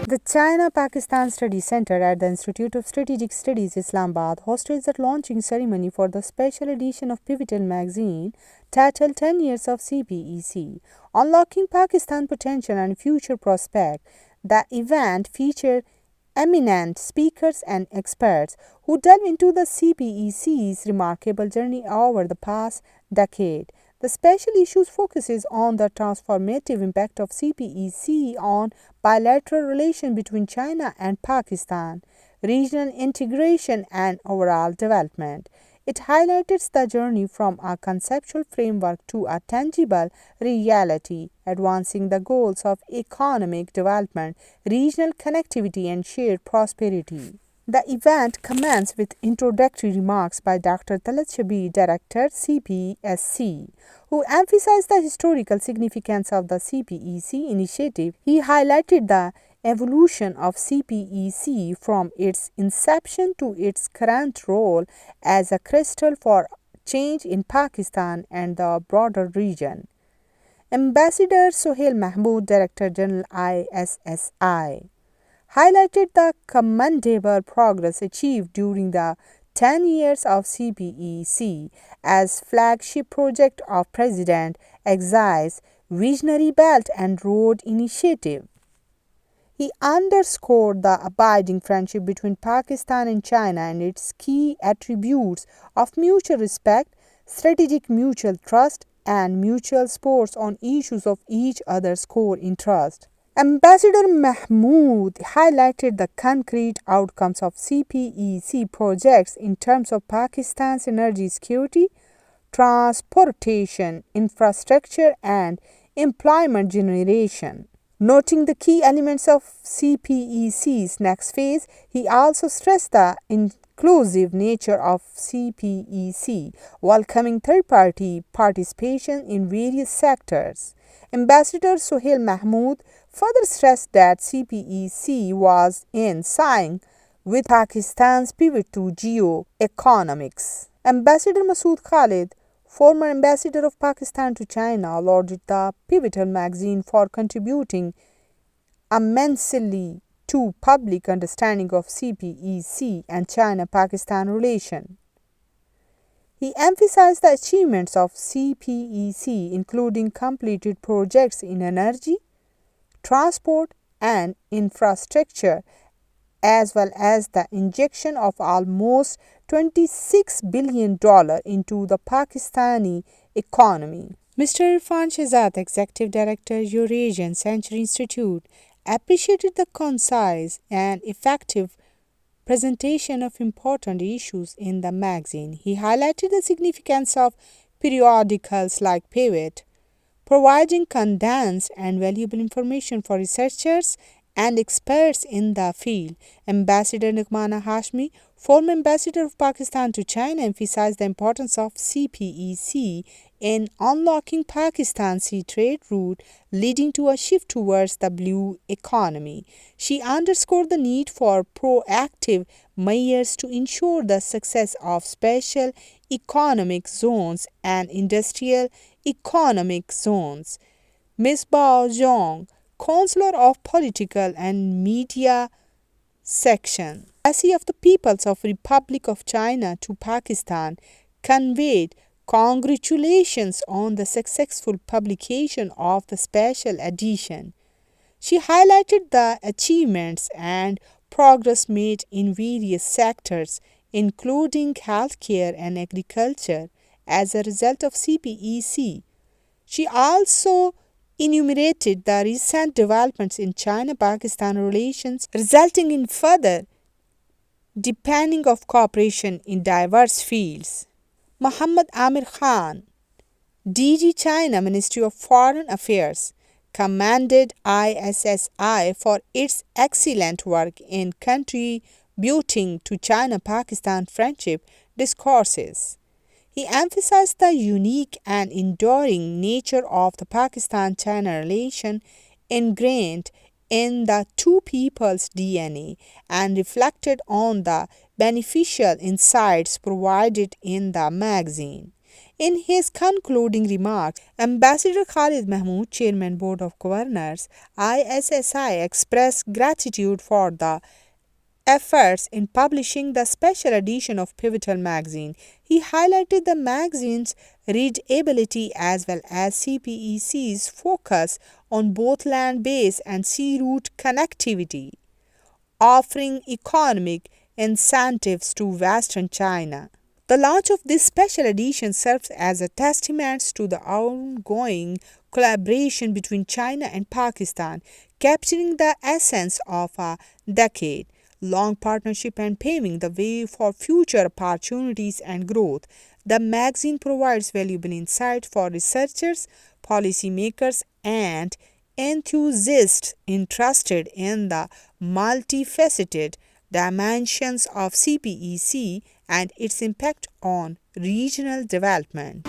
The China-Pakistan Study Center at the Institute of Strategic Studies, Islamabad, hosted the launching ceremony for the special edition of Pivotal magazine titled 10 Years of CPEC, Unlocking Pakistan Potential and Future Prospect. The event featured eminent speakers and experts who delve into the CPEC's remarkable journey over the past decade. The special issue focuses on the transformative impact of CPEC on bilateral relations between China and Pakistan, regional integration, and overall development. It highlights the journey from a conceptual framework to a tangible reality, advancing the goals of economic development, regional connectivity, and shared prosperity. The event commenced with introductory remarks by Dr. Talat Shabir, Director, CPSC, who emphasized the historical significance of the CPEC initiative. He highlighted the evolution of CPEC from its inception to its current role as a crystal for change in Pakistan and the broader region. Ambassador Sohail Mahmood, Director General ISSI, highlighted the commendable progress achieved during the 10 years of CPEC as flagship project of President Xi's Visionary Belt and Road Initiative. He underscored the abiding friendship between Pakistan and China and its key attributes of mutual respect, strategic mutual trust, and mutual support on issues of each other's core interest. Ambassador Mahmood highlighted the concrete outcomes of CPEC projects in terms of Pakistan's energy security, transportation, infrastructure, and employment generation. Noting the key elements of CPEC's next phase, he also stressed the inclusive nature of CPEC, welcoming third-party participation in various sectors. Ambassador Sohail Mahmood further stressed that CPEC was in sync with Pakistan's pivot to geo-economics. Ambassador Masood Khalid, former ambassador of Pakistan to China, lauded the Pivotal magazine for contributing immensely to public understanding of CPEC and China-Pakistan relations. He emphasized the achievements of CPEC, including completed projects in energy, transport, and infrastructure, as well as the injection of almost $26 billion into the Pakistani economy. Mr. Irfan Shehzad, Executive Director, Eurasian Century Institute, appreciated the concise and effective presentation of important issues in the magazine. He highlighted the significance of periodicals like Pivot, providing condensed and valuable information for researchers and experts in the field. Ambassador Nagmana Hashmi, former ambassador of Pakistan to China, emphasized the importance of CPEC in unlocking Pakistan's sea trade route, leading to a shift towards the blue economy. She underscored the need for proactive measures to ensure the success of special economic zones and industrial economic zones. Ms. Bao Zhong, Counselor of Political and Media Section, Embassy of the Peoples of Republic of China to Pakistan, conveyed congratulations on the successful publication of the special edition. She highlighted the achievements and progress made in various sectors, including healthcare and agriculture, as a result of CPEC. She also enumerated the recent developments in China-Pakistan relations, resulting in further deepening of cooperation in diverse fields. Muhammad Amir Khan, DG China Ministry of Foreign Affairs, commended ISSI for its excellent work in contributing to China-Pakistan friendship discourses. He emphasized the unique and enduring nature of the Pakistan-China relation ingrained in the two peoples' DNA and reflected on the beneficial insights provided in the magazine. In his concluding remarks, Ambassador Khalid Mahmood, Chairman Board of Governors, ISSI, expressed gratitude for the efforts in publishing the special edition of Pivotal magazine. He highlighted the magazine's readability as well as CPEC's focus on both land-based and sea route connectivity, offering economic incentives to Western China. The launch of this special edition serves as a testament to the ongoing collaboration between China and Pakistan, capturing the essence of a decade long partnership and paving the way for future opportunities and growth. The magazine provides valuable insight for researchers, policymakers, and enthusiasts interested in the multifaceted dimensions of CPEC and its impact on regional development.